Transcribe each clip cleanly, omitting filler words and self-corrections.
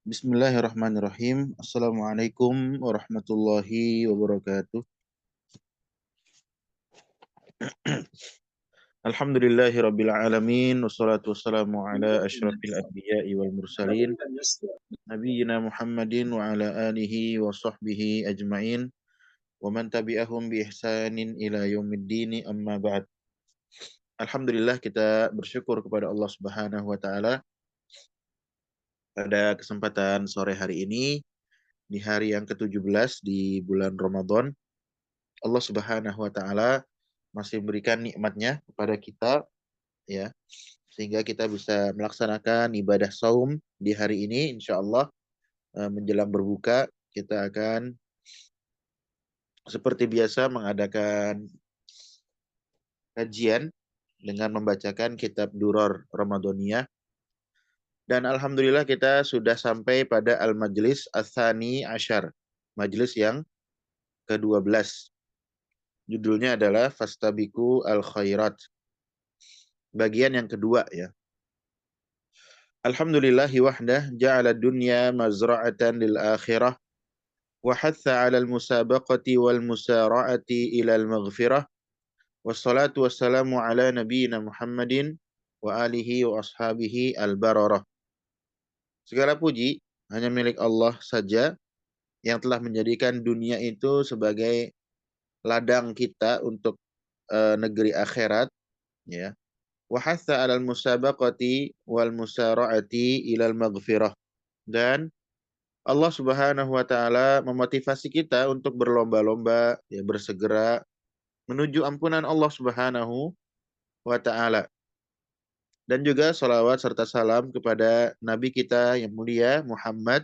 Bismillahirrahmanirrahim. Assalamualaikum warahmatullahi wabarakatuh. Alhamdulillahirabbil alamin wassalatu wassalamu ala asyrafil anbiya'i wal mursalin nabiyyina Muhammadin wa ala alihi wa sahbihi ajmain wa man tabi'ahum bi ihsanin ila yaumiddin amma ba'd. Alhamdulillah kita bersyukur kepada Allah Subhanahu wa taala pada kesempatan sore hari ini di hari yang ke-17 di bulan Ramadan. Allah Subhanahu wa taala masih memberikan nikmatnya kepada kita, ya, sehingga kita bisa melaksanakan ibadah saum di hari ini. Insya Allah menjelang berbuka kita akan seperti biasa mengadakan kajian dengan membacakan kitab Duror Ramadaniyah. Dan alhamdulillah kita sudah sampai pada Al-Majlis Ats-Tsani Asyar, majlis yang ke-12. Judulnya adalah Fastabiqu al-Khairat. Bagian yang kedua, ya. Alhamdulillahi wahdah ja'ala dunya mazra'atan lil akhirah wa hatha 'alal musabaqati wal musara'ati ilal maghfirah wassalatu wassalamu ala nabiyyina Muhammadin wa alihi wa ashabihi al-bararah. Segala puji hanya milik Allah saja yang telah menjadikan dunia itu sebagai ladang kita untuk negeri akhirat, ya. Wa hatha 'alal musabaqati wal musara'ati ilal maghfirah. Dan Allah Subhanahu wa taala memotivasi kita untuk berlomba-lomba, ya, bersegera menuju ampunan Allah Subhanahu wa taala. Dan juga salawat serta salam kepada Nabi kita yang mulia Muhammad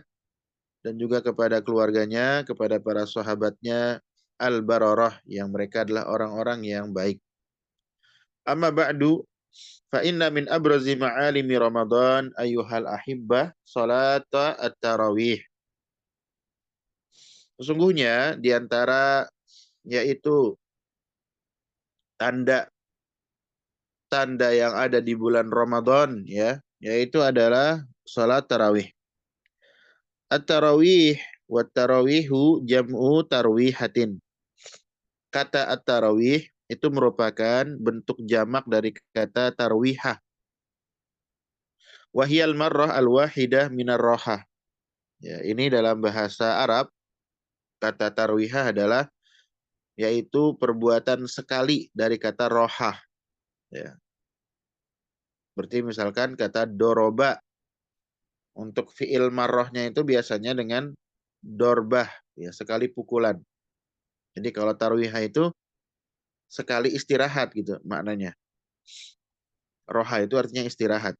dan juga kepada keluarganya, kepada para sahabatnya al-bararah yang mereka adalah orang-orang yang baik. Amma ba'du fa inna min abrazi ma'alimi Ramadan ayyuhal ahibbah salata at-tarawih. Sesungguhnya di antara yaitu tanda tanda yang ada di bulan Ramadan, ya, yaitu adalah salat tarawih. At-tarawih wa tarawihu jam'u tarwihatin. Kata at-tarawih itu merupakan bentuk jamak dari kata tarwihah. Wahiyal marrah al-wahidah minar rohah. Ya, ini dalam bahasa Arab kata tarwihah adalah yaitu perbuatan sekali dari kata rohah. Ya. Berarti misalkan kata doroba, untuk fi'il marrohnya itu biasanya dengan dorbah, ya, sekali pukulan. Jadi kalau tarwihah itu sekali istirahat gitu maknanya. Roha itu artinya istirahat.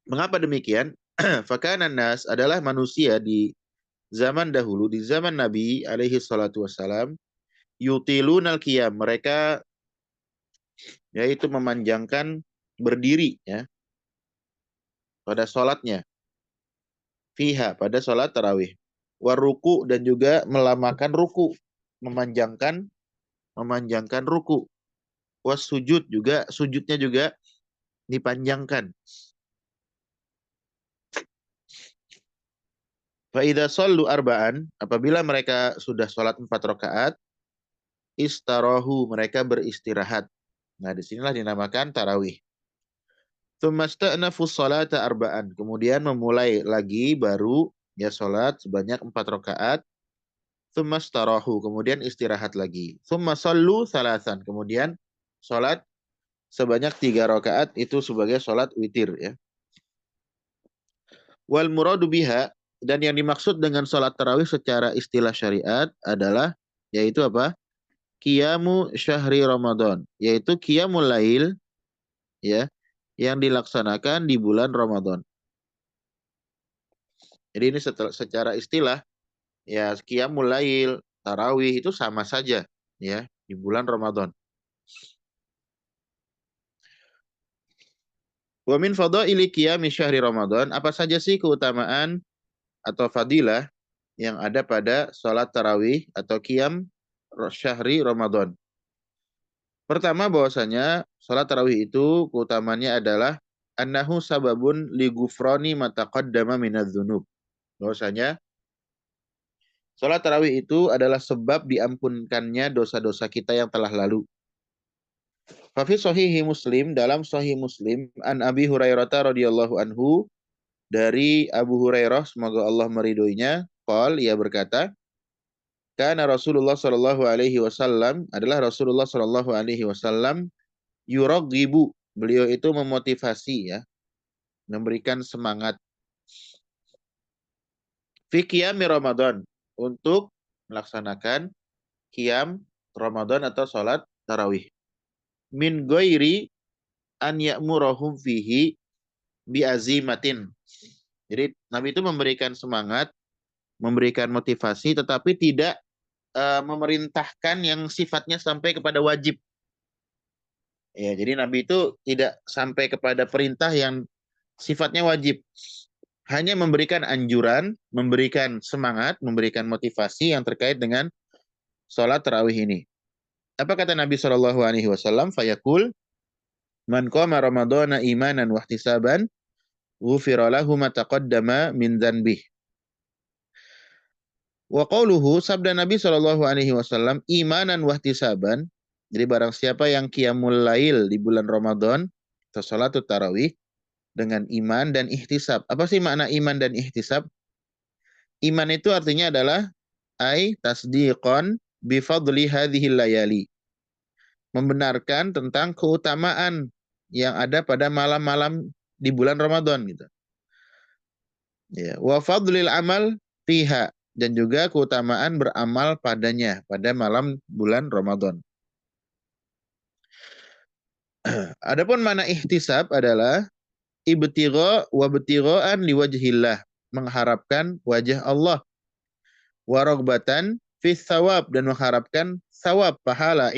Mengapa demikian? Fakanan nas adalah manusia di zaman dahulu, di zaman Nabi alaihi salatu wassalam, yutilunal qiyam, mereka yaitu memanjangkan berdiri, ya, pada sholatnya, fiha, pada sholat tarawih, waruku, dan juga melamakan ruku, memanjangkan ruku, was sujud, juga sujudnya juga dipanjangkan. Fa idza shallu arba'an, apabila mereka sudah sholat 4 rakaat, istarahu, mereka beristirahat. Nah, disinilah dinamakan tarawih. Tsumma sta'nafu sholata arba'an, kemudian memulai lagi baru, ya, sholat sebanyak 4 rakaat. Tsumma starahu, kemudian istirahat lagi. Tsumma shallu salasan, kemudian sholat sebanyak 3 rakaat, itu sebagai sholat witir, ya. Wal muradu biha, dan yang dimaksud dengan sholat tarawih secara istilah syariat adalah yaitu apa? Qiyamu syahri Ramadan, yaitu qiyamul lail, ya, yang dilaksanakan di bulan Ramadan. Jadi ini secara istilah, ya, qiyamul lail, tarawih itu sama saja, ya, di bulan Ramadan. Wa min fadaili qiyami syahri Ramadan, apa saja sih keutamaan atau fadilah yang ada pada salat tarawih atau qiyam syahri Ramadan? Pertama, bahwasanya salat tarawih itu keutamanya adalah annahu sababun li ghufrani ma taqaddama minadz-dzunub. Bahwasanya salat tarawih itu adalah sebab diampunkannya dosa-dosa kita yang telah lalu. Fa fi shahihi Muslim, dalam sahih Muslim, an Abi Hurairah radhiyallahu anhu, dari Abu Hurairah semoga Allah meridhoinya, qol, ia berkata, kana Rasulullah sallallahu alaihi wasallam, adalah Rasulullah sallallahu alaihi wasallam, yuraghibu, beliau itu memotivasi, ya, memberikan semangat, fi qiyami Ramadan, untuk melaksanakan qiyam Ramadan atau salat tarawih, min ghairi an ya'murahum fihi bi azimatin. Jadi Nabi itu memberikan semangat, memberikan motivasi, tetapi tidak memerintahkan yang sifatnya sampai kepada wajib. Ya, jadi Nabi itu tidak sampai kepada perintah yang sifatnya wajib. Hanya memberikan anjuran, memberikan semangat, memberikan motivasi yang terkait dengan sholat tarawih ini. Apa kata Nabi Shallallahu Alaihi Wasallam? Fayaqul, man qama Ramadana imanan wahtisaban, ghufira lahu ma taqaddama min dzanbih. Wa qauluhu, sabda Nabi Shallallahu alaihi wasallam, imanan wahtisaban. Jadi barang siapa yang qiyamul lail di bulan Ramadan atau salat tarawih dengan iman dan ihtisab. Apa sih makna iman dan ihtisab? Iman itu artinya adalah ai tasdiqan bi fadli hadhil layali. Membenarkan tentang keutamaan yang ada pada malam-malam di bulan Ramadan gitu. Ya, wa fadlil amal fiha, dan juga keutamaan beramal padanya pada malam bulan Ramadan. Adapun mana ihtisab adalah ibtigha wa ibtighaan liwajhillah, mengharapkan wajah Allah, wa ragbatan fi thawab, dan mengharapkan thawab, pahala,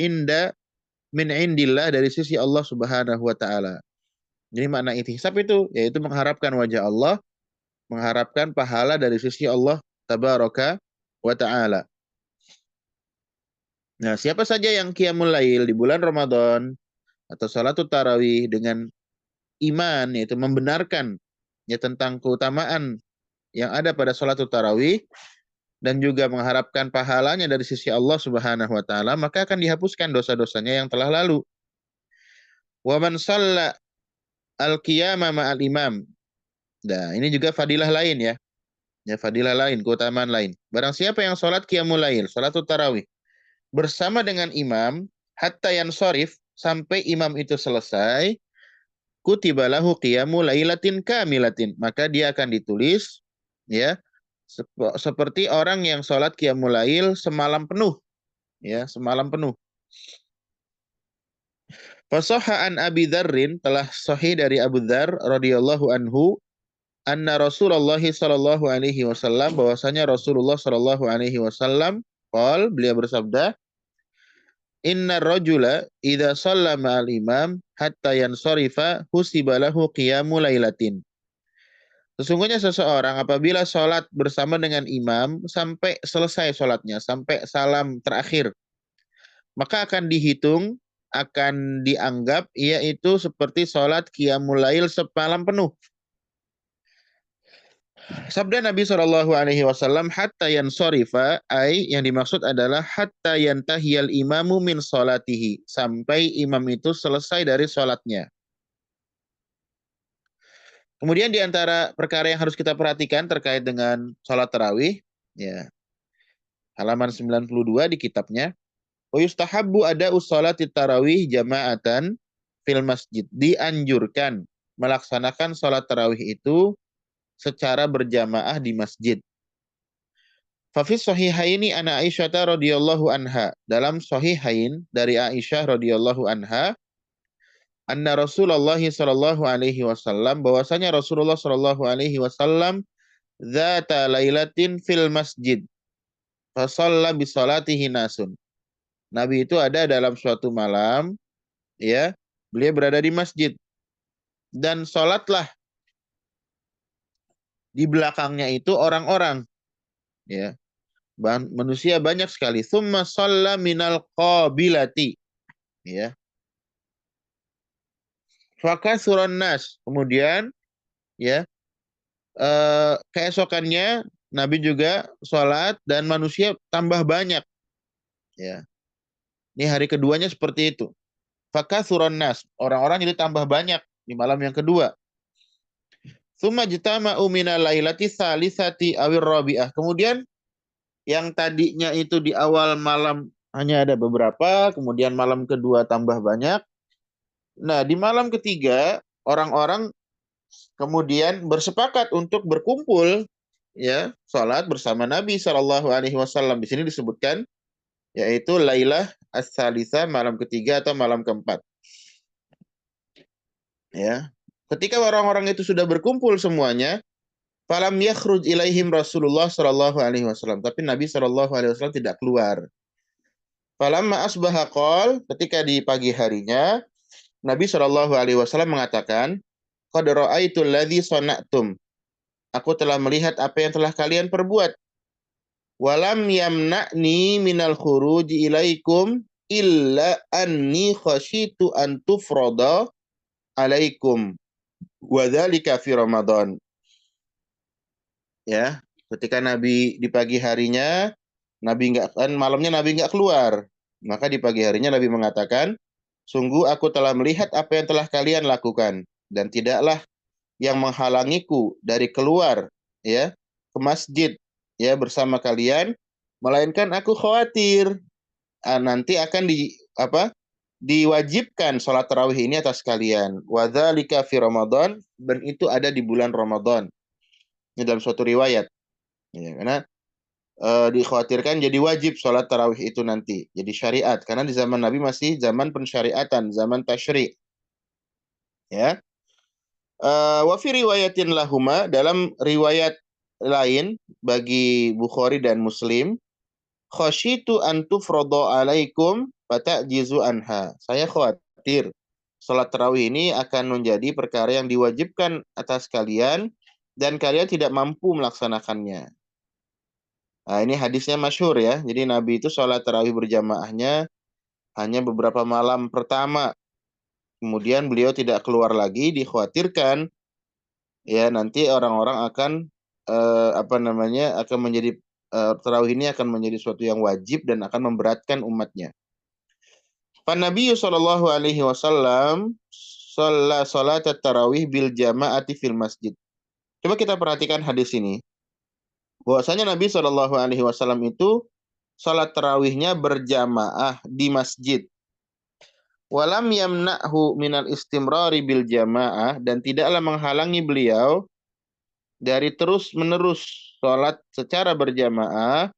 min indillah, dari sisi Allah Subhanahu wa taala. Jadi makna ihtisab itu yaitu mengharapkan wajah Allah, mengharapkan pahala dari sisi Allah tabaraka wa taala. Nah, siapa saja yang qiyamul lail di bulan Ramadan atau salatul tarawih dengan iman, yaitu membenarkan ya tentang keutamaan yang ada pada salatul tarawih dan juga mengharapkan pahalanya dari sisi Allah Subhanahu wa taala, maka akan dihapuskan dosa-dosanya yang telah lalu. Wa man shalla al-qiyama ma'al imam. Nah, ini juga fadilah lain, ya. Ya, fadilah lain, keutamaan lain. Barang siapa yang salat qiyamul lail, salatul tarawih, bersama dengan imam, hatta yansharif, sampai imam itu selesai, kutibalahu qiyamu lailatin kamilatin, maka dia akan ditulis, ya, seperti orang yang sholat qiyamul lail semalam penuh, ya, semalam penuh. Fasahha an Abi Dzarrin, telah sahih dari Abu Dzar radhiyallahu anhu, anna Rasulullah sallallahu alaihi wasallam, bahwasanya Rasulullah sallallahu alaihi wasallam, qol, beliau bersabda, inna rajula idza shalla ma'al imam hatta yansarifa husibalahu qiyamu lailatin. Sesungguhnya seseorang apabila sholat bersama dengan imam sampai selesai sholatnya, sampai salam terakhir, maka akan dihitung, akan dianggap yaitu seperti sholat qiyamul lail semalam penuh. Sabda Nabi Shallallahu Alaihi Wasallam, hatta yansorifa, ay, yang dimaksud adalah hatta yantahiyal imamu min sholatihi, sampai imam itu selesai dari sholatnya. Kemudian di antara perkara yang harus kita perhatikan terkait dengan sholat tarawih, ya, halaman 92 di kitabnya, wa yustahabbu ada usholati tarawih jama'atan fil masjid, dianjurkan melaksanakan sholat tarawih itu secara berjamaah di masjid. Fafis sahihaini ana Aisyah radhiyallahu anha, dalam sahihain dari Aisyah radhiyallahu anha, anna Rasulullah sallallahu alaihi wasallam, bahwasanya Rasulullah sallallahu alaihi wasallam dzata lailatin fil masjid fa shalla bi salatihi nasun. Nabi itu ada dalam suatu malam, ya, beliau berada di masjid dan salatlah di belakangnya itu orang-orang, ya, manusia banyak sekali. Tsumma shalla minal qabilati, ya. Fakathuran nas. Kemudian ya keesokannya Nabi juga sholat dan manusia tambah banyak. Ya, ini hari keduanya seperti itu. Fakathuran nas. Orang-orang jadi tambah banyak di malam yang kedua. Tsumma jitama'u minal lailati tsalisati awir rabi'ah. Kemudian yang tadinya itu di awal malam hanya ada beberapa, kemudian malam kedua tambah banyak. Nah, di malam ketiga orang-orang kemudian bersepakat untuk berkumpul ya, salat bersama Nabi Shallallahu alaihi wasallam. Di sini disebutkan yaitu Lailah As-Salisa, malam ketiga atau malam keempat. Ya. Ketika orang-orang itu sudah berkumpul semuanya, falam yakhruj ilaihim Rasulullah Shallallahu alaihi wasallam, tapi Nabi Shallallahu alaihi wasallam tidak keluar. Falamma asbaha qol, ketika di pagi harinya Nabi Shallallahu alaihi wasallam mengatakan, qad ra'aitul ladzi sana'tum. Aku telah melihat apa yang telah kalian perbuat. Walam yamna'ni minal khuruji ilaikum illa anni khasyitu an tufrada alaikum wa dzalika fi Ramadan. Ya, ketika Nabi di pagi harinya Nabi enggak kan malamnya Nabi enggak keluar. Maka di pagi harinya Nabi mengatakan, sungguh aku telah melihat apa yang telah kalian lakukan dan tidaklah yang menghalangiku dari keluar ya ke masjid ya bersama kalian, melainkan aku khawatir nanti akan diwajibkan sholat tarawih ini atas kalian. Wadzalika fi Ramadan, dan itu ada di bulan Ramadan. Ini dalam suatu riwayat. Ya, karena dikhawatirkan jadi wajib sholat tarawih itu nanti. Jadi syariat. Karena di zaman Nabi masih zaman pensyariatan, zaman tasyri'. Ya. Wa fi riwayatin lahuma, dalam riwayat lain bagi Bukhari dan Muslim, khasyitu an tufrada alaikum fata'jizu anha. Saya khawatir salat tarawih ini akan menjadi perkara yang diwajibkan atas kalian dan kalian tidak mampu melaksanakannya. Nah, ini hadisnya masyhur ya. Jadi Nabi itu salat tarawih berjamaahnya hanya beberapa malam pertama. Kemudian beliau tidak keluar lagi, dikhawatirkan ya nanti orang-orang akan akan menjadi tarawih ini akan menjadi suatu yang wajib dan akan memberatkan umatnya. Pan Nabi sallallahu alaihi wasallam salat tarawih bil jama'ati fil masjid. Coba kita perhatikan hadis ini. Bahwasanya Nabi sallallahu alaihi wasallam itu salat tarawihnya berjamaah di masjid. Walam yamna'hu minal istimrari bil jamaah, dan tidaklah menghalangi beliau dari terus-menerus salat secara berjamaah,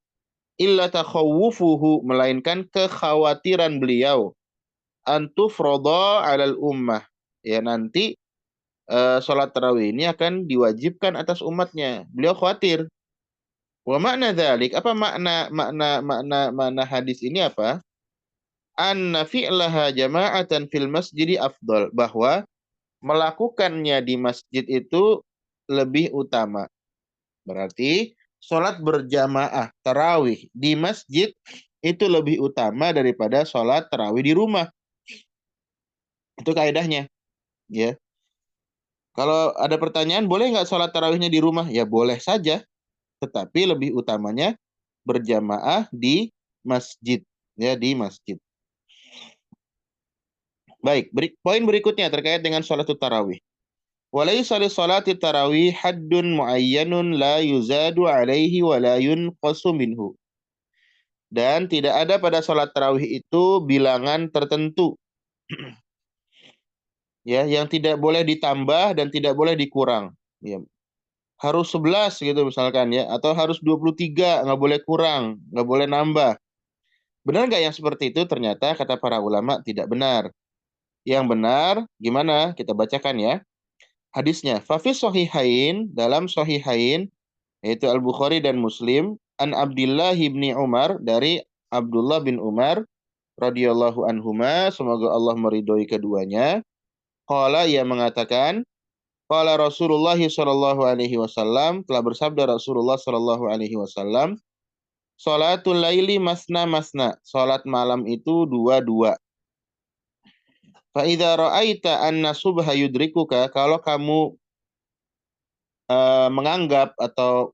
illa takhawufuhu, melainkan kekhawatiran beliau, antufroda alal ummah, ya nanti sholat tarawih ini akan diwajibkan atas umatnya. Beliau khawatir. Wa makna dzalik, apa makna hadis ini apa? Anna fi'laha jama'atan fil masjidi afdal, bahwa melakukannya di masjid itu lebih utama. Berarti sholat berjamaah tarawih di masjid itu lebih utama daripada sholat tarawih di rumah. Itu kaidahnya. Ya. Kalau ada pertanyaan, boleh nggak sholat tarawihnya di rumah? Ya boleh saja. Tetapi lebih utamanya berjamaah di masjid. Ya, di masjid. Baik, poin berikutnya terkait dengan sholat tarawih. Walaysa li sholati tarawih haddun muayyanun la yuzadu alaihi wa la yunqasu minhu. Dan tidak ada pada sholat tarawih itu bilangan tertentu ya yang tidak boleh ditambah dan tidak boleh dikurang. Ya. Harus 11 gitu misalkan ya, atau harus 23, nggak boleh kurang, nggak boleh nambah. Benar nggak yang seperti itu? Ternyata kata para ulama tidak benar. Yang benar gimana? Kita bacakan ya. Hadisnya, Fafis Sahihain, dalam Sahihain, yaitu Al-Bukhari dan Muslim, an Abdullah bin Umar, dari Abdullah bin Umar radhiyallahu anhuma, semoga Allah meridhoi keduanya. Qala, ia mengatakan, qala Rasulullah sallallahu alaihi wasallam, telah bersabda Rasulullah sallallahu alaihi wasallam, salatul laili masna masna, salat malam itu dua-dua. Fa idza ra'aita anna subha yudrikuka, kalau kamu menganggap atau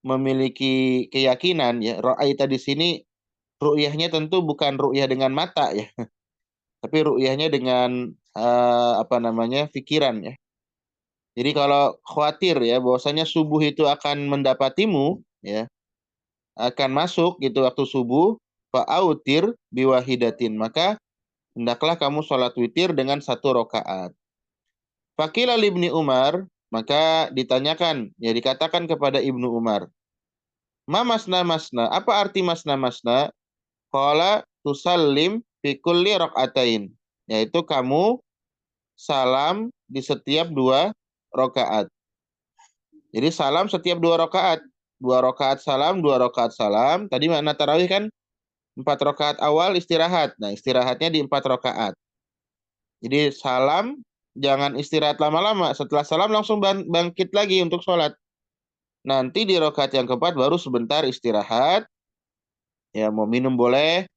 memiliki keyakinan, ya, ra'aita di sini ru'yahnya tentu bukan ru'yah dengan mata, ya, tapi ru'yahnya dengan apa namanya, pikiran, ya. Jadi kalau khawatir, ya, bahwasanya subuh itu akan mendapatimu, ya, akan masuk gitu waktu subuh, fa'autir biwahidatin, maka hendaklah kamu sholat witir dengan satu rakaat. Faqila libni Umar, maka ditanyakan, ya, dikatakan kepada Ibnu Umar, ma masna masna, apa arti masna masna? Qala tusallim fi kulli rakaatain, yaitu kamu salam di setiap dua rakaat. Jadi salam setiap dua rakaat. Dua rakaat salam, dua rakaat salam. Tadi mana tarawih kan? 4 rakaat awal istirahat. Nah, istirahatnya di 4 rakaat. Jadi salam, jangan istirahat lama-lama. Setelah salam langsung bangkit lagi untuk sholat. Nanti di rakaat yang keempat baru sebentar istirahat. Ya, mau minum boleh.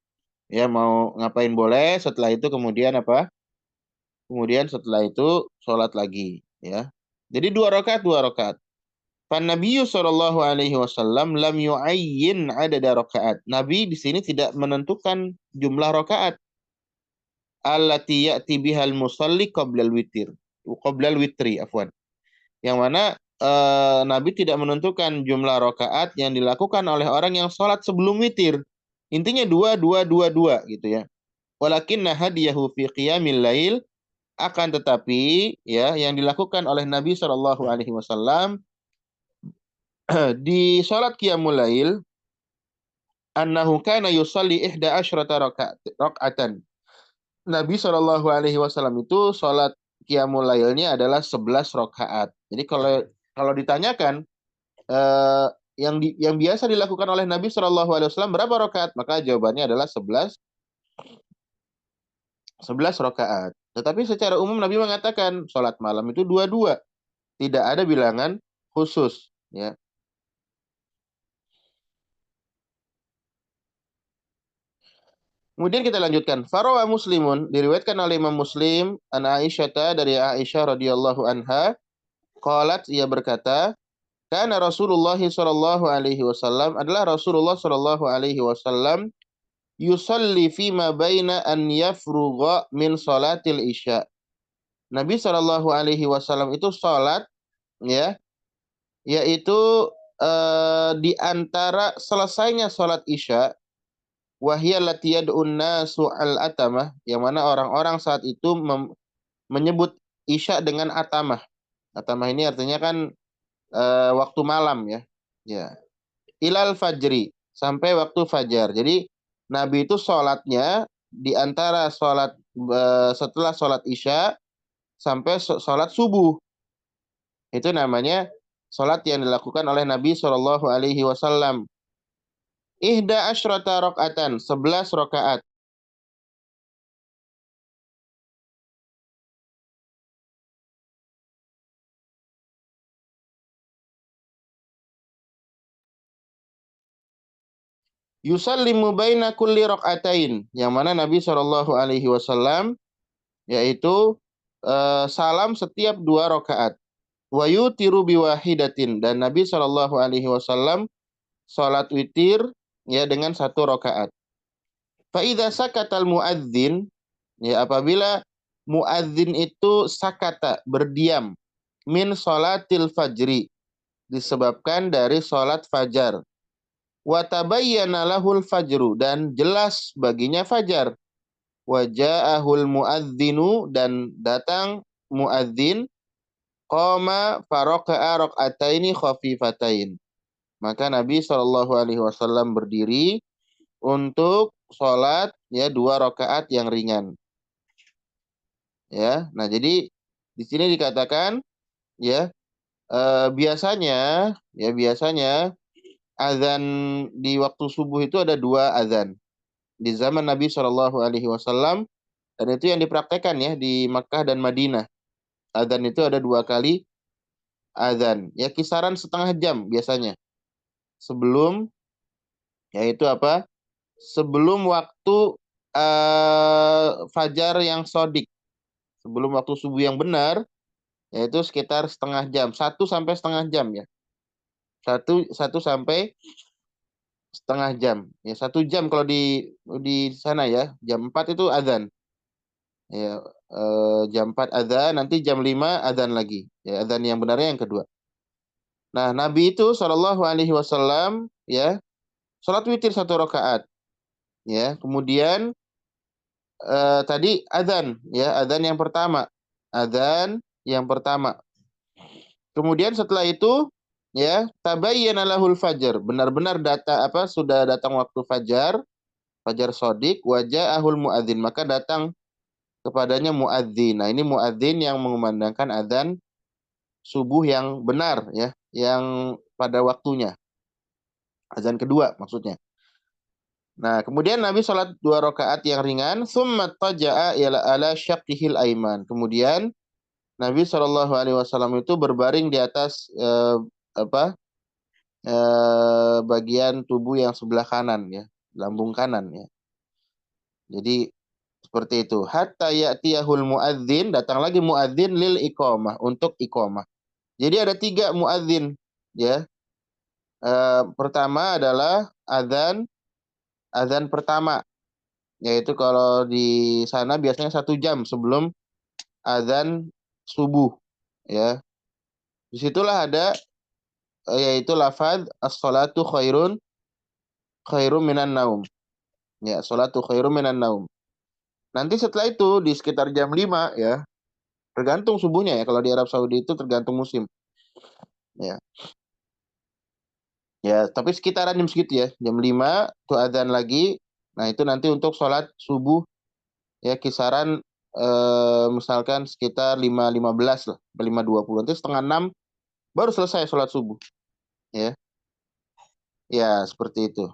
Ya, mau ngapain boleh. Setelah itu kemudian apa? Kemudian setelah itu sholat lagi. Ya. Jadi 2 rakaat, 2 rakaat. Pan Nabi sallallahu alaihi wasallam lam yu'ayyin adada rakaat. Nabi di sini tidak menentukan jumlah rakaat. Allati ya'ti bihal musalli qablal witir. Qablal witri, afwan. Yang mana Nabi tidak menentukan jumlah rakaat yang dilakukan oleh orang yang sholat sebelum witir. Intinya dua, dua, dua, dua gitu, ya. Walakinna hadiyahu fi qiyamil lail, akan tetapi, ya, yang dilakukan oleh Nabi Shallallahu alaihi wasallam di sholat qiyamul lail, annahu kana yusalli ihda asyrata rakaatan. Nabi Shallallahu alaihi wasallam itu sholat qiyamul lailnya adalah 11 rakaat. Jadi kalau kalau ditanyakan yang biasa dilakukan oleh Nabi Shallallahu alaihi wasallam berapa rakaat? Maka jawabannya adalah 11 rakaat. Tetapi secara umum Nabi mengatakan sholat malam itu dua-dua, tidak ada bilangan khusus, ya. Kemudian kita lanjutkan. Farawa Muslimun, diriwayatkan oleh Imam Muslim an Aisyah, dari Aisyah radhiyallahu anha, qalat, ia berkata, kana Rasulullah sallallahu alaihi wasallam, adalah Rasulullah sallallahu alaihi wasallam, yusalli fima baina an yafrugha min salatil isya. Nabi sallallahu alaihi wasallam itu salat, ya, yaitu di antara selesainya salat isya, wahiyya lati yad'un nasu al-atamah, yang mana orang-orang saat itu menyebut isya dengan atamah. Atamah ini artinya kan waktu malam, ya. Ya. Ilal fajri, sampai waktu fajar. Jadi Nabi itu sholatnya di antara sholat setelah sholat isya sampai sholat subuh. Itu namanya sholat yang dilakukan oleh Nabi Shallallahu alaihi wasallam. Ihda asyrata rakaatan, 11 rakaat. Yusallimu baina kulli rakaatain, yang mana Nabi Shallallahu alaihi wasallam yaitu salam setiap 2 rakaat. Wa yutiru biwahidatin, dan Nabi Shallallahu alaihi wasallam salat witir, ya, dengan 1 rakaat. Fa idza sakatal muadzin, ya, apabila muadzin itu sakata, berdiam, min salatil fajri, disebabkan dari salat fajar. Wa tabayyana lahul fajru, dan jelas baginya fajar. Wa ja'ahul muadzinu, dan datang muadzin, qama faraka'a rak'ataini khafifatain. Maka Nabi Shallallahu alaihi wasallam berdiri untuk sholat, ya, 2 rakaat yang ringan. Ya. Nah, jadi di sini dikatakan, ya, biasanya, ya, biasanya azan di waktu subuh itu ada 2 azan di zaman Nabi Shallallahu alaihi wasallam, dan itu yang dipraktekkan, ya, di Makkah dan Madinah. Azan itu ada 2 kali azan, ya, kisaran setengah jam biasanya sebelum, yaitu apa? Sebelum waktu fajar yang sodik. sebelum waktu subuh yang benar, yaitu sekitar setengah jam, 1 sampai setengah jam ya. Satu sampai setengah jam. Ya, 1 jam kalau di sana ya. Jam 4 itu adzan. Ya, jam 4 adzan, nanti jam 5 adzan lagi. Ya, adzan yang benarnya yang kedua. Nah, Nabi itu Shallallahu Alaihi Wasallam ya sholat witir 1 rakaat. Ya, kemudian tadi adzan ya, adzan yang pertama. Adzan yang pertama. Kemudian setelah itu ya tabayyana lahul fajar, benar-benar sudah datang waktu fajar, fajar sodik, wajah ahul muadzin, maka datang kepadanya muadzin. Nah, ini muadzin yang mengumandangkan adzan subuh yang benar ya, yang pada waktunya. Adzan kedua maksudnya. Nah, kemudian Nabi sholat 2 rakaat yang ringan, summa taja'a ila ala syaqqihil aiman. Kemudian Nabi Shallallahu Alaihi Wasallam itu berbaring di atas apa bagian tubuh yang sebelah kanan ya, lambung kanan ya. Jadi seperti itu. Hatta ya'tiyahul muadzin, datang lagi muadzin lil iqamah, untuk iqamah. Jadi ada 3 muadzin ya. Pertama adalah adzan pertama, yaitu kalau di sana biasanya 1 jam sebelum adzan subuh ya. Disitulah ada yaitu lafaz as-salatu khairum minan naum. Ya, salatu khairum minan naum. Nanti setelah itu di sekitar jam 5 ya, tergantung subuhnya ya. Kalau di Arab Saudi itu tergantung musim. Ya. Ya, tapi sekitaran jam segitu ya. Jam 5 tuh adzan lagi. Nah, itu nanti untuk sholat subuh ya kisaran misalkan sekitar 5.15 lah, 5.20. Nanti setengah 6 baru selesai sholat subuh. Ya. Ya, seperti itu.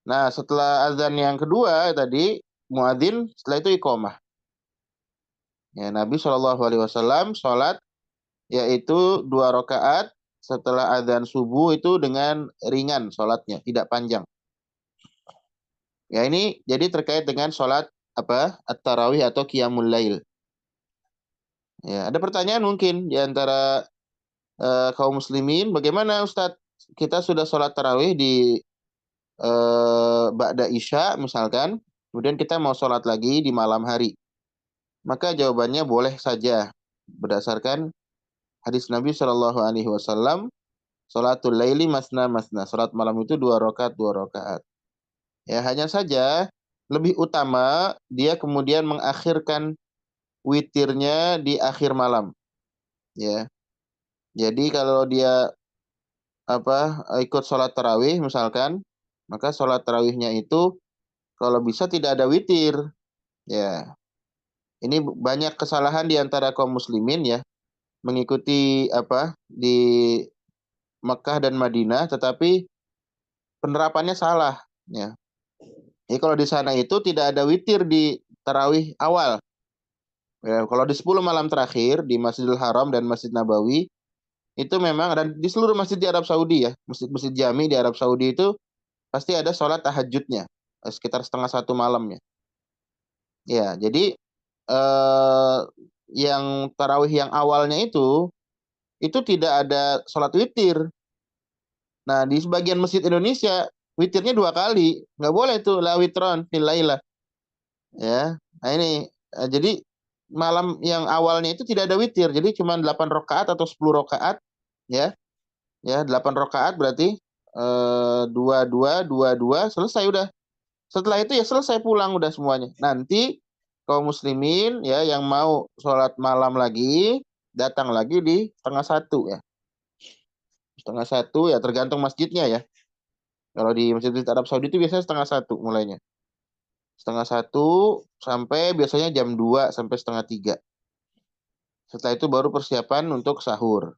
Nah, setelah azan yang kedua tadi, muadzin, setelah itu iqamah. Ya, Nabi Shallallahu Alaihi Wasallam sholat yaitu 2 rakaat setelah azan subuh itu dengan ringan sholatnya, tidak panjang. Ya, ini jadi terkait dengan sholat apa at-tarawih atau qiyamul lail. Ya, ada pertanyaan mungkin di antara kaum muslimin, bagaimana Ustadz? Kita sudah sholat tarawih di ba'da isya misalkan, kemudian kita mau sholat lagi di malam hari. Maka jawabannya boleh saja berdasarkan hadis Nabi Shallallahu Alaihi Wasallam, sholatul laili masna masna, sholat malam itu 2 rakaat 2 rakaat. Ya, hanya saja lebih utama dia kemudian mengakhirkan witirnya di akhir malam. Ya, jadi kalau dia ikut sholat tarawih misalkan, maka sholat tarawihnya itu kalau bisa tidak ada witir. Ya, ini banyak kesalahan di antara kaum muslimin ya, mengikuti di Mekah dan Madinah, tetapi penerapannya salah ya. Jadi kalau di sana itu tidak ada witir di tarawih awal. Ya, kalau di 10 malam terakhir di Masjidil Haram dan Masjid Nabawi itu memang, dan di seluruh masjid di Arab Saudi ya, masjid-masjid jami di Arab Saudi itu pasti ada sholat tahajudnya sekitar setengah 1 malamnya. Ya, jadi eh, yang tarawih yang awalnya itu tidak ada sholat witir. Nah, di sebagian masjid Indonesia witirnya 2 kali, nggak boleh tuh la witron fil lailah. Ya, nah ini jadi malam yang awalnya itu tidak ada witir, jadi cuma 8 rakaat atau 10 rakaat ya. Ya, 8 rakaat berarti dua dua dua dua selesai udah. Setelah itu ya selesai, pulang udah semuanya. Nanti kaum muslimin ya yang mau sholat malam lagi datang lagi di setengah 1 ya. Setengah 1 ya tergantung masjidnya ya. Kalau di masjid Arab Saudi itu biasanya setengah 1 mulainya. Setengah 1 sampai biasanya jam 2 sampai setengah 3. Setelah itu baru persiapan untuk sahur.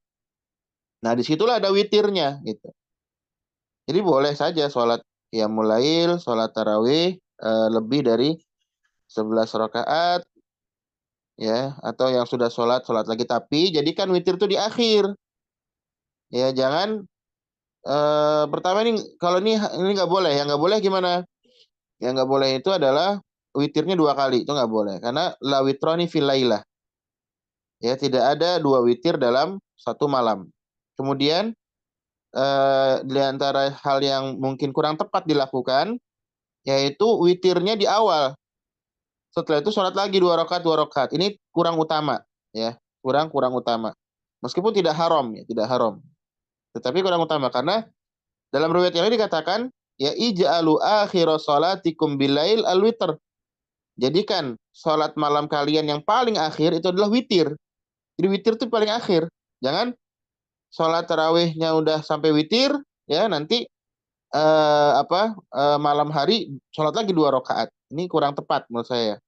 Nah, disitulah ada witirnya gitu. Jadi boleh saja sholat qiyamul lail, sholat tarawih lebih dari 11 rakaat ya, atau yang sudah sholat lagi, tapi jadikan witir itu di akhir. Ya, jangan pertama ini, kalau ini nggak boleh. Yang nggak boleh gimana? Yang nggak boleh itu adalah witirnya 2 kali, itu nggak boleh. Karena la witrani fil lailah. Ya, tidak ada 2 witir dalam satu malam. Kemudian di antara hal yang mungkin kurang tepat dilakukan, yaitu witirnya di awal. Setelah itu sholat lagi 2 rakaat 2 rakaat. Ini kurang utama, ya, kurang utama. Meskipun tidak haram, ya, tidak haram. Tetapi kurang utama karena dalam riwayat yang lain dikatakan, ya ij'alu akhir salatikum bilail al-witr. Jadikan sholat malam kalian yang paling akhir itu adalah witir. Jadi witir itu paling akhir. Jangan sholat tarawihnya udah sampai witir, ya nanti malam hari sholat lagi 2 rakaat. Ini kurang tepat menurut saya.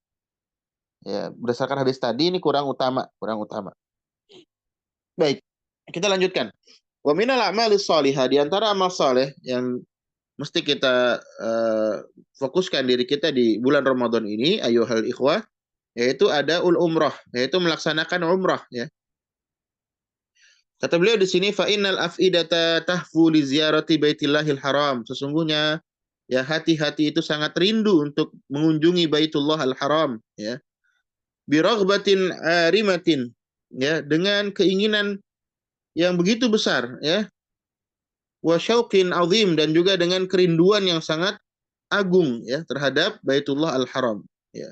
Ya, berdasarkan hadis tadi ini kurang utama, kurang utama. Baik, kita lanjutkan. Wa minal a'malis shalihah, di antara amal saleh yang mesti kita fokuskan diri kita di bulan Ramadan ini, ayyuhal ikhwah, yaitu ada umrah, yaitu melaksanakan umrah, ya. Kata beliau di sini, fa innal afidata tahfu li ziyarati baitillahil haram. Sesungguhnya ya hati-hati itu sangat rindu untuk mengunjungi Baitullah al-Haram, ya. Biraghbatin arimatin, ya, dengan keinginan yang begitu besar, ya. Wa syauqin azim, dan juga dengan kerinduan yang sangat agung, ya, terhadap Baitullah al-Haram, ya.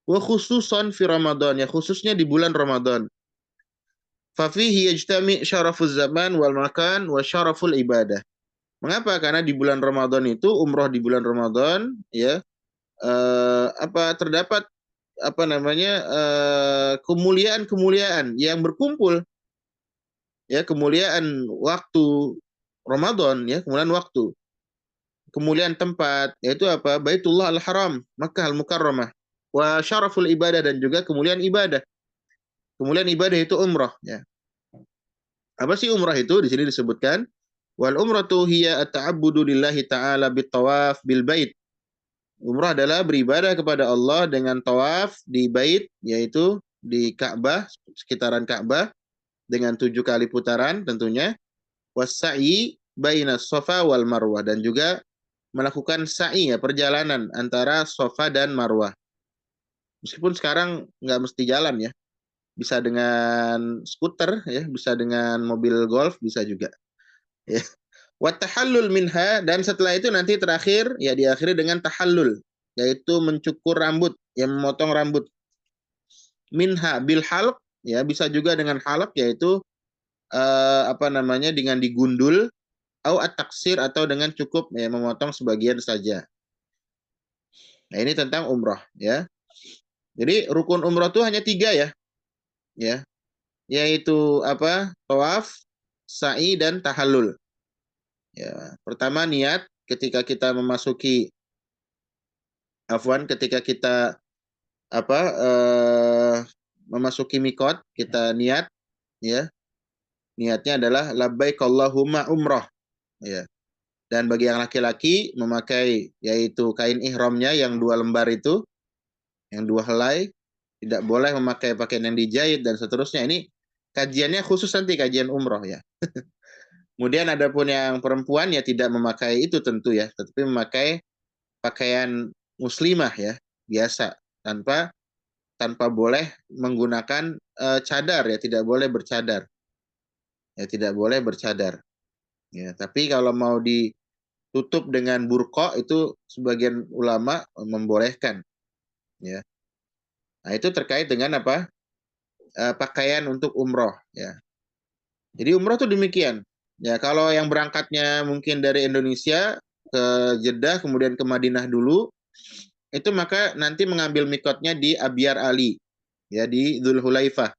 Wa khususan fi Ramadan, ya, khususnya di bulan Ramadan. Fa fihi yajtami syarafuz zaman wal makan wa syaraful ibadah. Mengapa? Karena di bulan Ramadan itu, umroh di bulan Ramadan, ya, terdapat kemuliaan-kemuliaan yang berkumpul, ya, kemuliaan waktu Ramadan, ya, kemuliaan waktu, kemuliaan tempat, yaitu apa? Baitullah al-Haram, Makkah al-Mukarramah, wa syaraful ibadah, dan juga kemuliaan ibadah. Kemuliaan ibadah itu umrah, ya. Apa sih umrah itu? Di sini disebutkan, wal umratu hiya at-ta'abbudu lillahi ta'ala bitawaf bil bait. Umrah adalah beribadah kepada Allah dengan tawaf di bait, yaitu di Ka'bah, sekitaran Ka'bah, dengan 7 kali putaran tentunya. Wassa'i baina Safa wal Marwah, dan juga melakukan sa'i, ya, perjalanan antara Safa dan Marwah. Meskipun sekarang nggak mesti jalan, ya, bisa dengan skuter, ya, bisa dengan mobil golf, bisa juga, ya. Wa tahallul minha, dan setelah itu nanti terakhir, ya, diakhiri dengan tahallul, yaitu mencukur rambut, yang memotong rambut. Minha bil halq, ya, bisa juga dengan halq, yaitu dengan digundul, au at-taksir, atau dengan cukup, ya, memotong sebagian saja. Nah, ini tentang umrah, ya. Jadi rukun umrah itu hanya 3, ya, ya, yaitu apa? Tawaf, sa'i, dan tahallul. Ya, pertama niat ketika kita ketika kita memasuki mikot, kita niat, ya. Niatnya adalah labbaik Allahumma umrah, ya. Dan bagi yang laki-laki memakai yaitu kain ihramnya yang 2 lembar itu, yang 2 helai, tidak boleh memakai pakaian yang dijahit dan seterusnya. Ini kajiannya khusus nanti, kajian umroh, ya. Kemudian adapun yang perempuan, ya, tidak memakai itu tentu, ya, tetapi memakai pakaian muslimah, ya, biasa, tanpa boleh menggunakan cadar, ya, tidak boleh bercadar. Ya, tidak boleh bercadar. Ya, tapi kalau mau ditutup dengan burqa itu sebagian ulama membolehkan, ya. Nah, itu terkait dengan apa? Pakaian untuk umroh, ya. Jadi umroh itu demikian. Ya, kalau yang berangkatnya mungkin dari Indonesia ke Jeddah kemudian ke Madinah dulu, itu maka nanti mengambil mikotnya di Abyar Ali, ya, di Dzulhulaifah.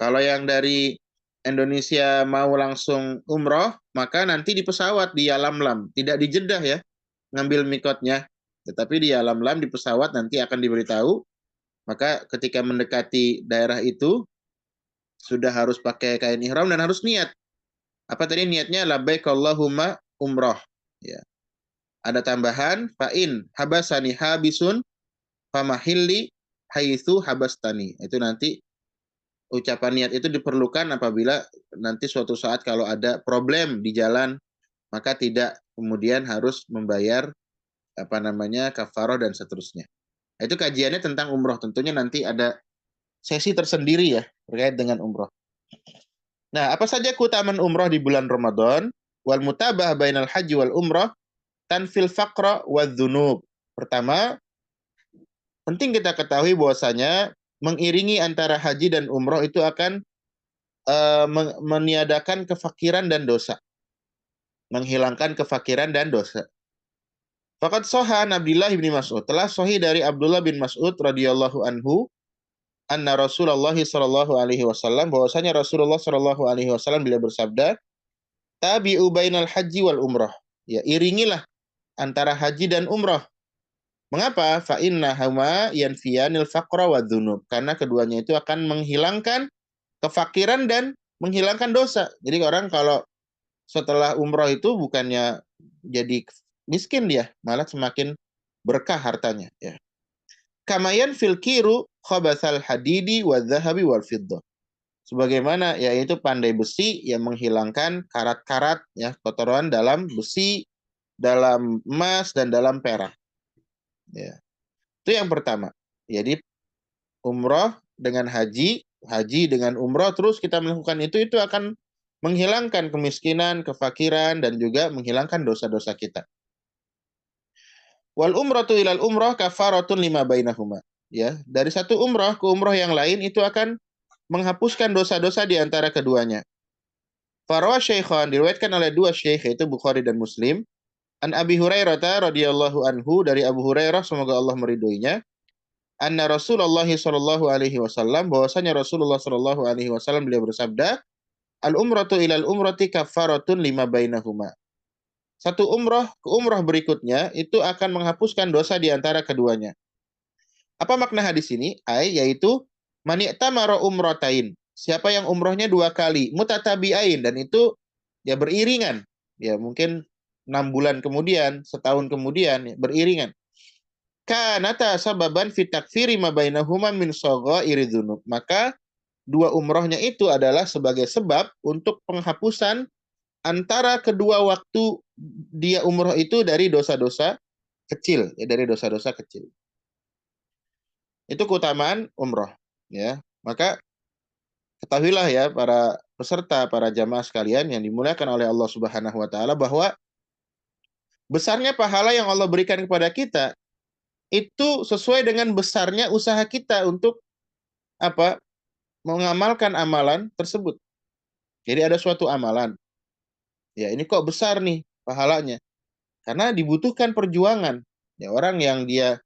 Kalau yang dari Indonesia mau langsung umroh, maka nanti di pesawat di Yalamlam, tidak di Jeddah, ya, ngambil mikotnya, tetapi di Yalamlam, di pesawat nanti akan diberitahu. Maka ketika mendekati daerah itu sudah harus pakai kain ihram dan harus niat. Apa tadi niatnya? Labbaik Allahumma umrah, ya. Ada tambahan, fa'in habasani habisun famahilli haitsu habastani. Itu nanti ucapan niat itu diperlukan apabila nanti suatu saat kalau ada problem di jalan, maka tidak kemudian harus membayar kafarah dan seterusnya. Nah, itu kajiannya tentang umroh. Tentunya nanti ada sesi tersendiri ya terkait dengan umroh. Nah, apa saja keutamaan umroh di bulan Ramadan? Wal mutabah bainal haji wal umroh tanfil faqra wa dzunub. Pertama, penting kita ketahui bahwasanya mengiringi antara haji dan umroh itu akan meniadakan kefakiran dan dosa, menghilangkan kefakiran dan dosa. Faqad sahha Abdullah bin Mas'ud, telah sahih dari Abdullah bin Mas'ud radhiyallahu anhu, anna Rasulullah sallallahu alaihi wasallam, bahwasanya Rasulullah sallallahu alaihi wasallam beliau bersabda, tabi'u bainal haji wal umrah. Ya, iringilah antara haji dan umrah. Mengapa? Fa innahuma yanfiyanil faqra wa dzunub. Karena keduanya itu akan menghilangkan kefakiran dan menghilangkan dosa. Jadi orang kalau setelah umrah itu bukannya jadi miskin dia, malah semakin berkah hartanya. Ya. Kamayan fil kiru khabathal hadidi wa dhahabi wal fiddah. Sebagaimana yaitu pandai besi yang menghilangkan karat-karat ya kotoran dalam besi, dalam emas dan dalam perak. Ya. Itu yang pertama. Jadi umroh dengan haji, haji dengan umroh, terus kita melakukan itu akan menghilangkan kemiskinan, kefakiran, dan juga menghilangkan dosa-dosa kita. Wal umratu ilal umroh kafaratun lima bainahuma. Ya, dari satu umroh ke umroh yang lain itu akan menghapuskan dosa-dosa di antara keduanya. Farwa Syaikhan, diriwayatkan oleh dua syekh, yaitu Bukhari dan Muslim. An Abi Hurairah radhiyallahu anhu, dari Abu Hurairah semoga Allah meridhoinya, anna Rasulullah sallallahu alaihi wasallam, bahwasanya Rasulullah sallallahu alaihi wasallam beliau bersabda, al umratu ilal umrati kafaratun lima bainahuma. Satu umrah ke umrah berikutnya itu akan menghapuskan dosa di antara keduanya. Apa makna hadis ini? Yaitu mani'tamara umratain. Siapa yang umrohnya dua kali, mutatabi'ain, dan itu ya beriringan. Ya mungkin 6 bulan kemudian, setahun kemudian, ya, beriringan. Kanata sababan fi takfiri ma bainahuma min shaghairi dzunub. Maka dua umrohnya itu adalah sebagai sebab untuk penghapusan antara kedua waktu dia umroh itu dari dosa-dosa kecil, ya, dari dosa-dosa kecil. Itu keutamaan umroh, ya. Maka ketahuilah ya para peserta, para jamaah sekalian yang dimuliakan oleh Allah Subhanahu wa taala, bahwa besarnya pahala yang Allah berikan kepada kita itu sesuai dengan besarnya usaha kita untuk apa? Mengamalkan amalan tersebut. Jadi ada suatu amalan. Ya, ini kok besar nih pahalanya? Karena dibutuhkan perjuangan. Ya, orang yang dia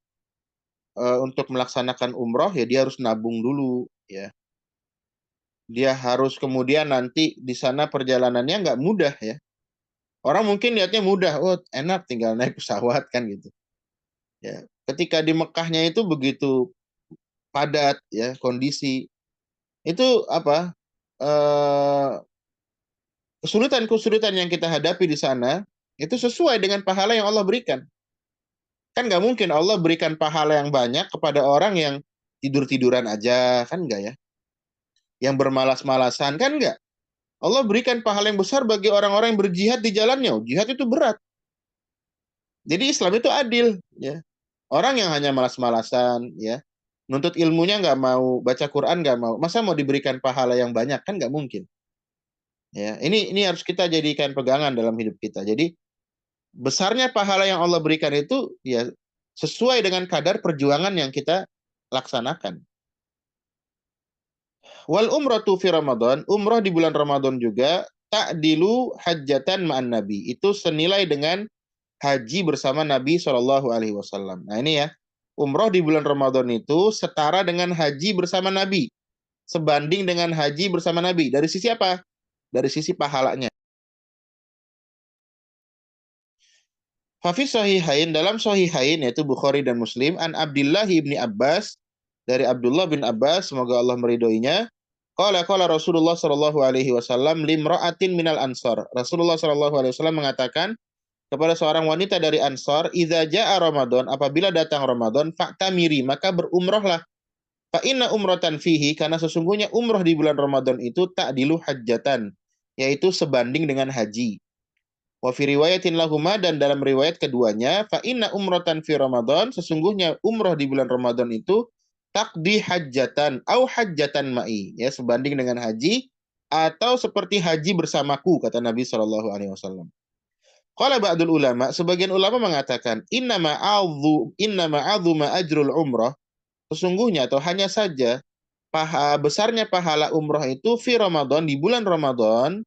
untuk melaksanakan umroh ya dia harus nabung dulu, ya. Dia harus kemudian nanti di sana perjalanannya nggak mudah ya. Orang mungkin lihatnya mudah, oh enak tinggal naik pesawat kan gitu. Ya, ketika di Mekahnya itu begitu padat ya kondisi. Itu apa? Eh, kesulitan-kesulitan yang kita hadapi di sana itu sesuai dengan pahala yang Allah berikan. Kan nggak mungkin Allah berikan pahala yang banyak kepada orang yang tidur-tiduran aja, kan nggak ya? Yang bermalas-malasan, kan nggak? Allah berikan pahala yang besar bagi orang-orang yang berjihad di jalannya. Jihad itu berat. Jadi Islam itu adil, ya. Orang yang hanya malas-malasan, ya, nuntut ilmunya nggak mau, baca Quran nggak mau, masa mau diberikan pahala yang banyak, kan nggak mungkin. Ya, ini harus kita jadikan pegangan dalam hidup kita. Jadi besarnya pahala yang Allah berikan itu ya sesuai dengan kadar perjuangan yang kita laksanakan. Wal umratu fi Ramadan, umrah di bulan Ramadan juga ta'dilu hajjatan ma'an Nabi. Itu senilai dengan haji bersama Nabi Shallallahu alaihi wasallam. Nah, ini ya. Umrah di bulan Ramadan itu setara dengan haji bersama Nabi. Sebanding dengan haji bersama Nabi. Dari sisi apa? Dari sisi pahalanya. Hafiz Sahihain, dalam Sahihain yaitu Bukhari dan Muslim, an Abdullah ibni Abbas, dari Abdullah bin Abbas semoga Allah meridhoinya, qala Rasulullah sallallahu alaihi wasallam limra'atin minal ansar. Rasulullah sallallahu alaihi wasallam mengatakan kepada seorang wanita dari Ansar, idza jaa Ramadan, apabila datang Ramadan, fa'tamiri, maka berumrahlah. Fa inna umratan fihi, karena sesungguhnya umrah di bulan Ramadan itu ta'dilu hajjatan, yaitu sebanding dengan haji. Wa fi riwayatin lahuma, dan dalam riwayat keduanya, fa inna umratan fi Ramadan, sesungguhnya umroh di bulan Ramadan itu takdi hajjatan au hajjatan ma'i, ya, sebanding dengan haji atau seperti haji bersamaku, kata Nabi Shallallahu alaihi wasallam. Qala ba'dul ulama, sebagian ulama mengatakan inna ma'azuma ajrul umrah, sesungguhnya atau hanya saja besarnya pahala umrah itu fi Ramadan, di bulan Ramadan,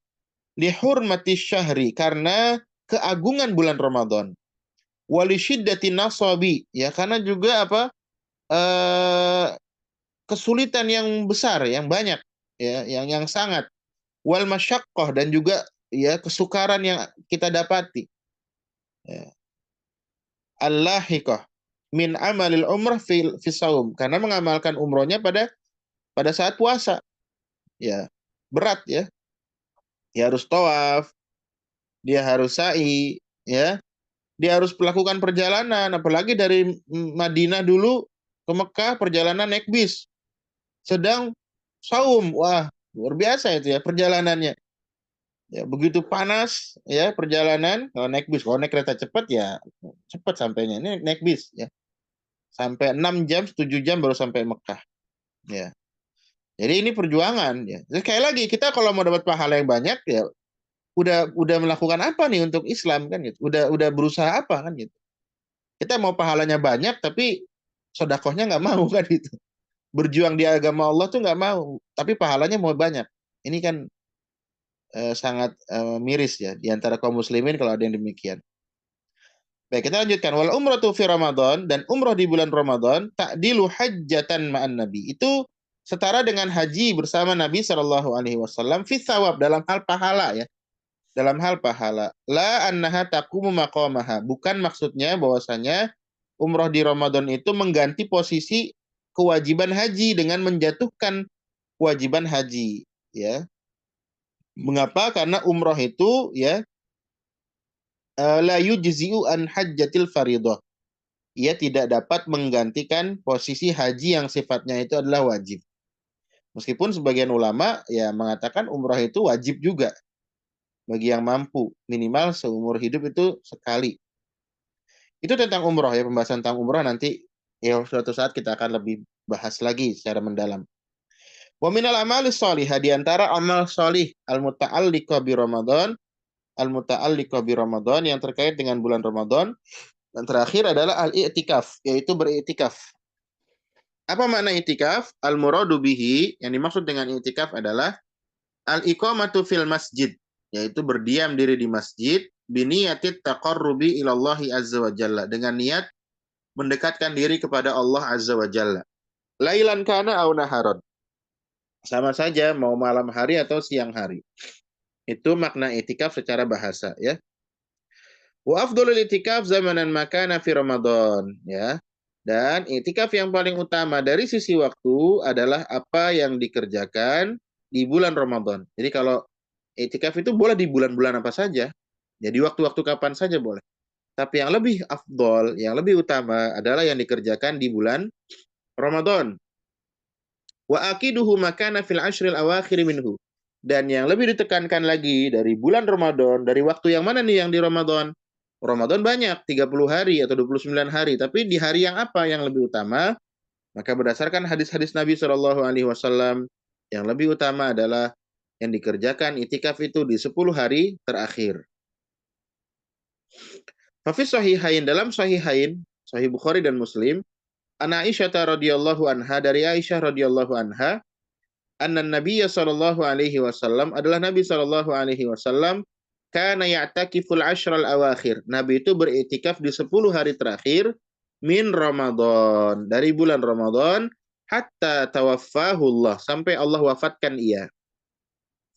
lihurmati syahri, karena keagungan bulan Ramadan, wali syiddati nasabi, ya, karena juga apa, eh, kesulitan yang besar, yang banyak, ya, yang sangat, wal masyaqqah, dan juga ya kesukaran yang kita dapati, ya. Al-lahiqah min amalil umrah fi saum, karena mengamalkan umrohnya pada saat puasa, ya, berat, ya. Dia harus tawaf, dia harus sa'i, ya. Dia harus melakukan perjalanan, apalagi dari Madinah dulu ke Mekah perjalanan naik bis. Sedang saum, wah, luar biasa itu ya perjalanannya. Ya, begitu panas ya perjalanan kalau naik bis. Kalau naik kereta cepat ya cepat sampainya. Ini naik bis ya. Sampai 6 jam, 7 jam baru sampai Mekah. Ya. Jadi ini perjuangan ya. Jadi sekali lagi, kita kalau mau dapat pahala yang banyak ya udah melakukan apa nih untuk Islam kan gitu. Udah berusaha apa kan gitu. Kita mau pahalanya banyak tapi sodakohnya nggak mau kan gitu. Berjuang di agama Allah tuh nggak mau, tapi pahalanya mau banyak. Ini kan sangat miris ya di antara kaum muslimin kalau ada yang demikian. Baik, kita lanjutkan. Wal umratu fi Ramadan, dan umroh di bulan Ramadan ta'dilu hajjatan ma'an Nabi. Itu setara dengan haji bersama Nabi Shallallahu alaihi wasallam fi thawab, dalam hal pahala ya. Dalam hal pahala. La annaha taqumu maqamaha. Bukan maksudnya bahwasanya umroh di Ramadan itu mengganti posisi kewajiban haji dengan menjatuhkan kewajiban haji, ya. Mengapa? Karena umroh itu ya la yujzi'u an hajjatil faridah. Ia tidak dapat menggantikan posisi haji yang sifatnya itu adalah wajib. Meskipun sebagian ulama ya mengatakan umroh itu wajib juga bagi yang mampu, minimal seumur hidup itu sekali. Itu tentang umroh ya, pembahasan tentang umroh nanti ya suatu saat kita akan lebih bahas lagi secara mendalam. Wa minal amali sholihah, di antara amal sholih al-muta'alliqah bi Ramadan, yang terkait dengan bulan Ramadan. Dan terakhir adalah al-i'tikaf, yaitu beriktikaf. Apa makna i'tikaf? Al-muradu bihi, yang dimaksud dengan i'tikaf adalah al-iqamatu fil masjid, yaitu berdiam diri di masjid, biniyatit taqarrubi ilallahi azza wa jalla, dengan niat mendekatkan diri kepada Allah azza wa jalla. Lailan kana au naharon. Sama saja mau malam hari atau siang hari. Itu makna i'tikaf secara bahasa ya. Wa afdhalul i'tikaf zamanan makana fi Ramadan, ya. Dan i'tikaf yang paling utama dari sisi waktu adalah apa yang dikerjakan di bulan Ramadan. Jadi kalau i'tikaf itu boleh di bulan-bulan apa saja. Jadi waktu-waktu kapan saja boleh. Tapi yang lebih afdol, yang lebih utama adalah yang dikerjakan di bulan Ramadan. Wa akiduhu makana fil ashril awakhir minhu. Dan yang lebih ditekankan lagi dari bulan Ramadan, dari waktu yang mana nih yang di Ramadan? Ramadan banyak, 30 hari atau 29 hari. Tapi di hari yang apa yang lebih utama? Maka berdasarkan hadis-hadis Nabi Shallallahu alaihi wasallam, yang lebih utama adalah yang dikerjakan itikaf itu di 10 hari terakhir. Fafis sahihain, dalam sahihain, Sahih Bukhari dan Muslim, An Aisyah radhiyallahu anha, dari Aisyah radhiyallahu anha, anna Nabi sallallahu alaihi wasallam, adalah Nabi sallallahu alaihi wasallam, kana ya'takiful ashral awakhir. Nabi itu beriktikaf di 10 hari terakhir min Ramadan, dari bulan Ramadan, hatta tawaffahullah, sampai Allah wafatkan ia.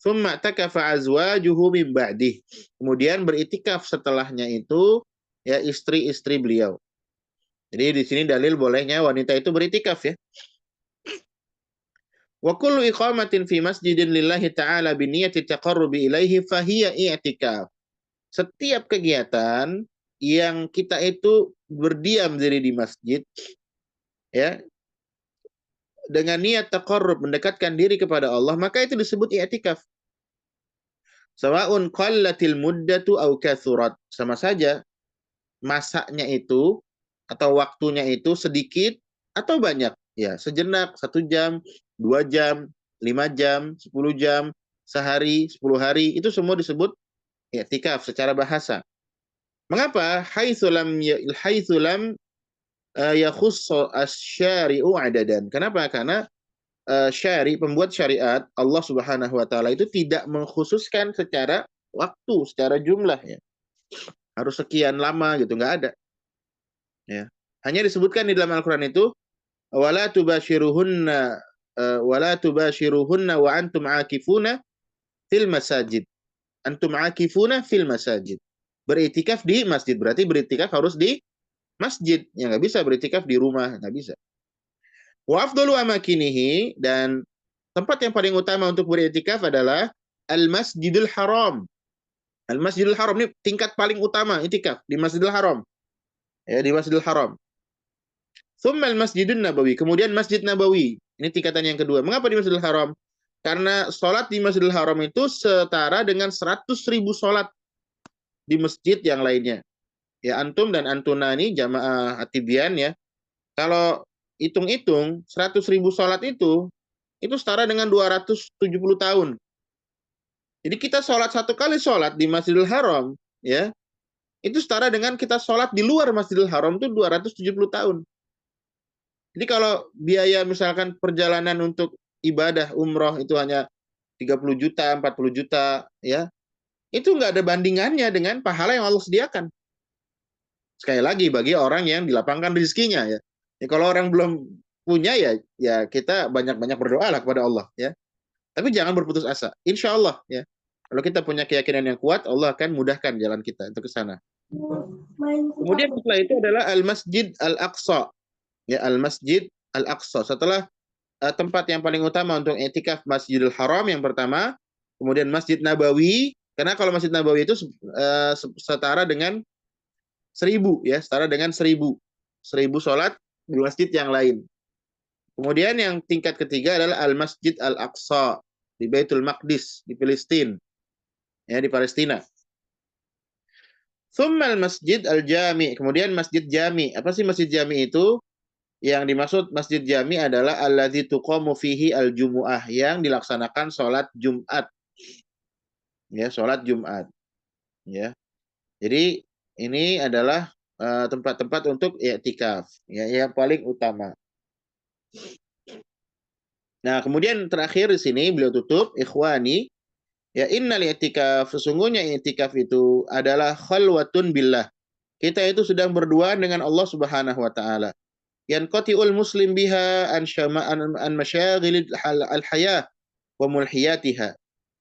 Tsumma takafa azwajuhu min ba'dih. Kemudian beriktikaf setelahnya itu ya istri-istri beliau. Jadi di sini dalil bolehnya wanita itu beriktikaf ya. Wa kullu iqamatin fi masjidin lillahi ta'ala biniyati taqarrubi ilaihi fahiya i'tikaf. Setiap kegiatan yang kita itu berdiam diri di masjid ya dengan niat taqarrub, mendekatkan diri kepada Allah, maka itu disebut i'tikaf. Sawa'un qallatil muddatu aw kathurat. Sama saja masaknya itu atau waktunya itu sedikit atau banyak. Ya, sejenak, 1 jam, 2 jam, 5 jam, 10 jam, sehari, 10 hari, itu semua disebut i'tikaf secara bahasa. Mengapa? Haitsulam yakhussu asy-syari'u adadan. Kenapa? Karena pembuat syariat Allah Subhanahu wa taala itu tidak mengkhususkan secara waktu, secara jumlah ya. Harus sekian lama gitu, nggak ada ya. Hanya disebutkan di dalam Al-Qur'an itu wala tubashiruhunna wa antum aakifuna fil masajid. Antum aakifuna fil masajid. Beriktikaf di masjid, berarti beriktikaf harus di masjid. Ya nggak bisa beriktikaf di rumah, nggak bisa. Wa afdalu amakinihi, dan tempat yang paling utama untuk beriktikaf adalah Al-Masjidil Haram. Al-Masjidil Haram ini tingkat paling utama iktikaf di Masjidil Haram. Ya, di Masjidil Haram. Tsumma al-Masjidun Nabawi, kemudian Masjid Nabawi. Ini tingkatan yang kedua. Mengapa di Masjidil Haram? Karena sholat di Masjidil Haram itu setara dengan 100.000 sholat di masjid yang lainnya. Ya, antum dan antuna ini jamaah Atibian ya. Kalau hitung-hitung 100.000 sholat itu setara dengan 270 tahun. Jadi kita sholat satu kali sholat di Masjidil Haram, ya, itu setara dengan kita sholat di luar Masjidil Haram itu 270 tahun. Jadi kalau biaya misalkan perjalanan untuk ibadah umroh itu hanya 30 juta, 40 juta, ya, itu nggak ada bandingannya dengan pahala yang Allah sediakan. Sekali lagi bagi orang yang dilapangkan rezekinya ya. Ya kalau orang belum punya ya kita banyak-banyak berdoa lah kepada Allah ya. Tapi jangan berputus asa. Insya Allah ya. Kalau kita punya keyakinan yang kuat, Allah akan mudahkan jalan kita untuk ke sana. Kemudian setelah itu adalah Al-Masjid Al-Aqsa. Ya, Al-Masjid Al-Aqsa. Setelah tempat yang paling utama untuk i'tikaf Masjidil Haram yang pertama, kemudian Masjid Nabawi, karena kalau Masjid Nabawi itu setara dengan 1.000 ya, setara dengan 1.000 sholat di masjid yang lain. Kemudian yang tingkat ketiga adalah Al-Masjid Al-Aqsa di Baitul Maqdis di Palestina. Ya, di Palestina. Tsumma al-Masjid Al-Jami, kemudian Masjid Jami. Apa sih Masjid Jami itu? Yang dimaksud Masjid Jami adalah alladzi tuqamu fihi al-jumu'ah, yang dilaksanakan sholat Jumat. Ya, sholat Jumat. Ya. Jadi ini adalah tempat-tempat untuk i'tikaf, ya, yang paling utama. Nah, kemudian terakhir di sini beliau tutup, ikhwani, ya, innal i'tikaf, sesungguhnya i'tikaf itu adalah khalwatun billah. Kita itu sedang berdua dengan Allah Subhanahu wa taala. Yanqati'ul muslim biha an masyaghilil al-hayah wa mulhiyatiha.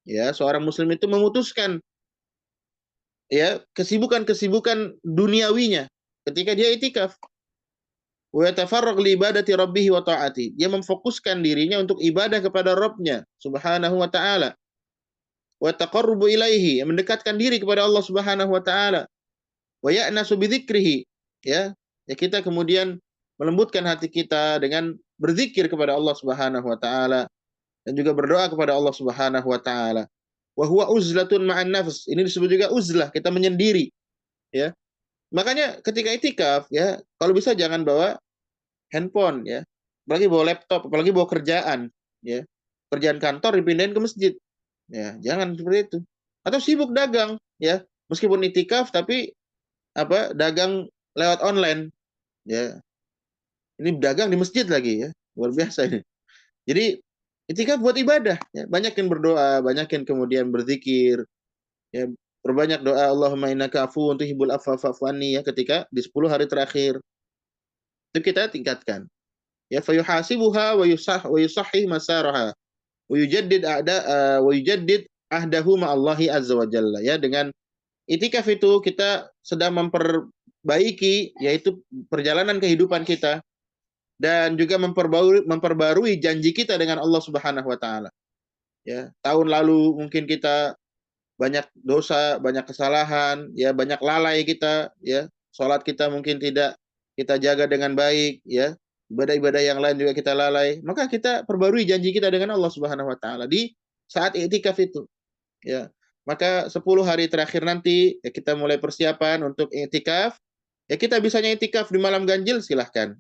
Ya, seorang muslim itu memutuskan ya kesibukan-kesibukan duniawinya ketika dia i'tikaf. Wa yatafarraq li ibadati rabbih wa ta'ati. Dia memfokuskan dirinya untuk ibadah kepada Rabb-Nya Subhanahu wa taala. Wa taqarrubu ilaihi, mendekatkan diri kepada Allah Subhanahu wa taala. Wa ya'nasu bi dzikrihi, ya. Ya, kita kemudian melembutkan hati kita dengan berzikir kepada Allah Subhanahu wa taala dan juga berdoa kepada Allah Subhanahu wa taala. Wa huwa uzlatun ma'an nafs. Ini disebut juga uzlah, kita menyendiri, ya. Makanya ketika itikaf ya, kalau bisa jangan bawa handphone ya. Apalagi bawa laptop, apalagi bawa kerjaan ya. Kerjaan kantor dipindahin ke masjid. Ya, jangan seperti itu. Atau sibuk dagang ya. Meskipun itikaf tapi dagang lewat online ya. Ini dagang di masjid lagi ya. Luar biasa ini. Jadi itikaf buat ibadah ya. Banyakin berdoa, banyakin kemudian berzikir ya. Perbanyak doa Allahumma innaka afuwun tuhibbul afwa fa'fu anni ya, ketika di 10 hari terakhir. Itu kita tingkatkan. Ya, fayuhasibuha wa yusahhih masaraha wa yujaddid ahdahu ma'allahi azza wa jalla. Ya, dengan itikaf itu kita sedang memperbaiki yaitu perjalanan kehidupan kita dan juga memperbarui janji kita dengan Allah Subhanahu wa taala. Ya, tahun lalu mungkin kita banyak dosa, banyak kesalahan, ya, banyak lalai kita, ya. Salat kita mungkin tidak kita jaga dengan baik, ya. Ibadah-ibadah yang lain juga kita lalai. Maka kita perbarui janji kita dengan Allah Subhanahu wa taala di saat i'tikaf itu, ya. Maka 10 hari terakhir nanti ya kita mulai persiapan untuk iktikaf. Ya kita bisanya iktikaf di malam ganjil silahkan.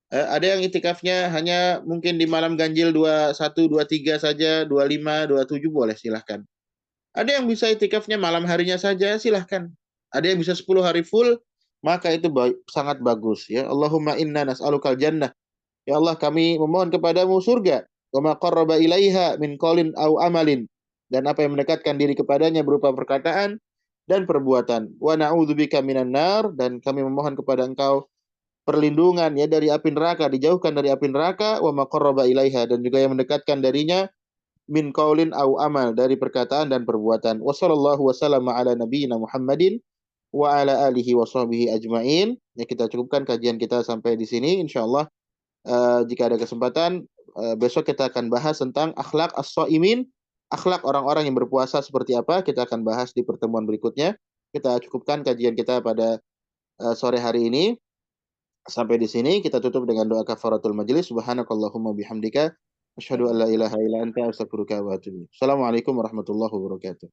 Ada yang iktikafnya hanya mungkin di malam ganjil 21, 23 saja, 25, 27 boleh silahkan. Ada yang bisa iktikafnya malam harinya saja silahkan. Ada yang bisa 10 hari full, maka itu sangat bagus ya. Allahumma inna nas'alukal jannah. Ya Allah, kami memohon kepadamu surga. Wa ma qarraba ilaiha min qaulin au amalin. Dan apa yang mendekatkan diri kepadanya berupa perkataan dan perbuatan. Wa na'udzubika minan nar, dan kami memohon kepada Engkau perlindungan ya dari api neraka, dijauhkan dari api neraka. Wa ma qarraba ilaiha, dan juga yang mendekatkan darinya min qaulin au amal, dari perkataan dan perbuatan. Wa sallallahu wasallam ala nabiyyina Muhammadin wa ala alihi wa sahbihi ajmain. Ya, kita cukupkan kajian kita sampai di sini insyaallah. Jika ada kesempatan, besok kita akan bahas tentang akhlak as-shaimin, akhlak orang-orang yang berpuasa seperti apa. Kita akan bahas di pertemuan berikutnya. Kita cukupkan kajian kita pada sore hari ini. Sampai di sini kita tutup dengan doa kafaratul majelis. Subhanakallahumma bihamdika asyhadu an la ilaha illa anta astaghfiruka wa atubu ilaik. Assalamualaikum warahmatullahi wabarakatuh.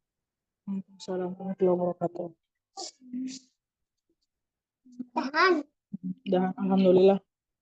Waalaikumsalam warahmatullahi wabarakatuh. Dah, alhamdulillah.